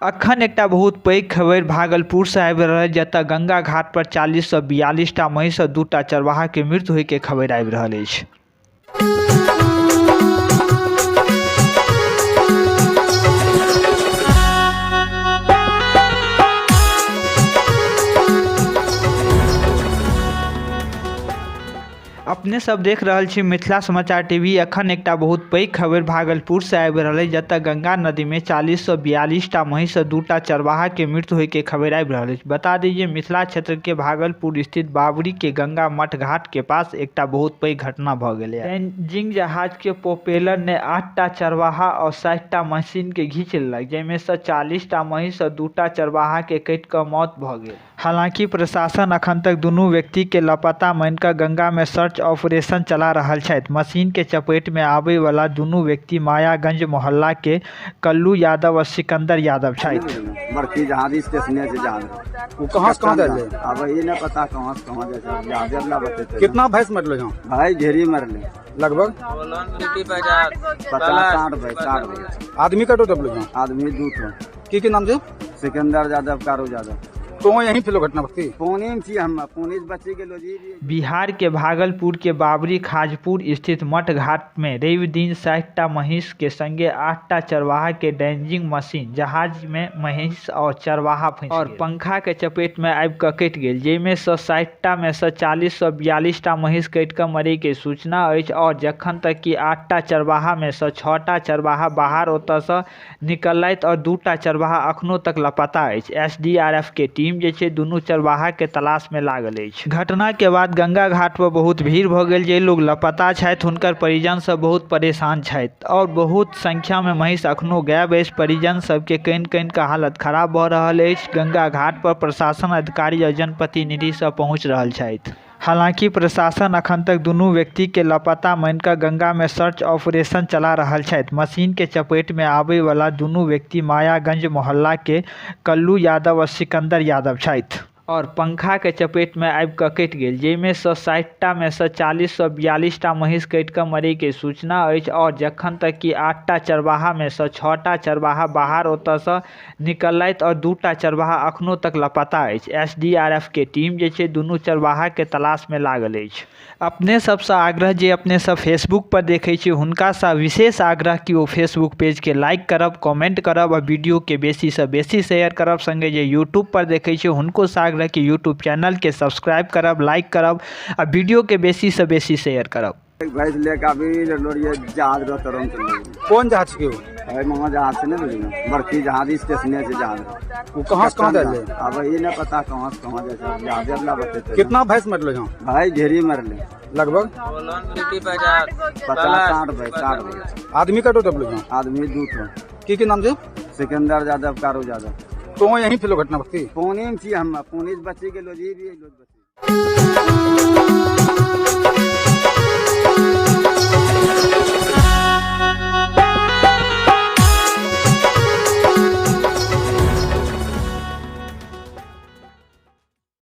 अखन एकटा बहुत पैघ खबरि भागलपुर से आबि रहल अछि, जतय गंगा घाट पर 40 सँ 42 टा महिष आ 2 टा चरवाहा के मृत्यु होय के खबरि आबि रहल अछि। अपने सब देख रहल छी मिथिला समाचार टीवी। अखन एकटा बहुत पैघ खबरि भागलपुर से आबि रहल अछि, जतय गंगा नदी में 40 सँ 42 टा महिष आ 2 टा चरवाहा के मृत्यु होय के खबरि आबि रहल अछि। बता दीजिए मिथिला क्षेत्र के भागलपुर स्थित बाबरी के गंगा मठ घाट के पास एकटा बहुत पैघ घटना भ गेलै। डैंजिंग जहाज के प्रोपेलर ने 8 टा चरवाहा और 60 टा मशीन के घींच लेलक, जैमे से 40 टा महिष और 2 टा चरवाहा के कटि क मौत भ गेल। हालांकि प्रशासन अखन तक दुनू व्यक्ति के लापता मानिक गंगा में सर्च ऑपरेशन चला रहल छथि। मशीन के चपेट में आबय वाला दुनू व्यक्ति मायागंज मोहल्ला के कल्लू यादव और सिकंदर यादव छथि। बड़की जहाजी स्टेशन से जहाज वो कहाँ से कहाँ जाए? अब ये ना पता कहाँ से कहाँ जाए, जहाज अगला बतेते। कितना भैंस मरल यहाँ? भाई ढेरी मरले, लगभग 50-60 भाई। आदमी का टोटल यहाँ? आदमी 2 ठो। की नाम से? सिकंदर यादव, कारू यादव। तो यहीं पे घटना बती पुणे में छी हम, पुणे से बच्चे के लोजी। बिहार के भागलपुर के बाबरी खाजपुर स्थित मठ घाट में रवि दिन 60 टा महिष के संगे 8 टा चरवाहा के डैंजिंग मशीन जहाज में महिष और चरवाहा फंस और पंखा के चपेट में आबि क कटि गेल, जैमे से 60 टा में से 40 सँ 42 टा महिष कटि क मरे के सूचना अछि। और जखन तक कि 8 टा चरवाहा में से 6 टा चरवाहा बाहर ओतऽ से निकलैत और 2 टा चरवाहा अखनो तक लापता अछि। SDRF के टीम जे छै दुनू चरवाहा के तलाश में लागल अछि। घटना के बाद गंगा घाट पर बहुत भीड़ भ गेल। जे लोग लापता छथि हुनकर परिजन सब बहुत परेशान छथि और बहुत संख्या में महिष अखनो गायब अछि। परिजन सबके कहीं के हालत खराब भ रहल अछि। गंगा घाट पर प्रशासन अधिकारी और जनप्रतिनिधि सब पहुंच रहल छथि। हालांकि प्रशासन अखन तक दुनू व्यक्ति के लापता मानिक गंगा में सर्च ऑपरेशन चला रहल छथि। मशीन के चपेट में आबय वाला दुनू व्यक्ति मायागंज मोहल्ला के कल्लू यादव और सिकंदर यादव छथि और पंखा के चपेट में आबि क कटि गेल, जैमे से 60 टा में से 40 सँ 42 टा महिष कटि क मरे के सूचना अछि। और जखन तक कि 8 टा चरवाहा में से 6 टा चरवाहा बाहर ओतऽ से निकलैत और 2 टा चरवाहा अखनो तक लापता अछि। SDRF के टीम जे छै दुनू चरवाहा के तलाश में लागल अछि। अपने सबसे आग्रह जे अपने सब फेसबुक पर देखे छी हुनका सा विशेष आग्रह कि वो फेसबुक पेज के लाइक करब, कमेंट करब और वीडियो के बेसी से बेसी शेयर करब। संगे जे यूट्यूब पर देखे छी हुनको से आग्रह कि यूट्यूब चैनल के सब्सक्राइब करब, लाइक करब और वीडियो के बेसी से बेसी शेयर करब। भैंस लेके अभी लोरिए जहाज रो तुरंत कौन जहाज के? अरे मामा जहाज से नहीं, बड़की जहाजी स्टेशन से जहाज। वो कहाँ से कहाँ जाए? अब ये ना पता कहाँ से कहाँ जाए, जहाज अगला बतेते। कितना भैंस मरल यहाँ? भाई ढेरी मरले, लगभग 50-60 भाई। आदमी का टोटल यहाँ? आदमी 2 ठो। की नाम से? सिकंदर यादव, कारू यादव। तो यहीं पे घटना बती पुणे में छी हम, पुणे से बच्चे के लोजी भी।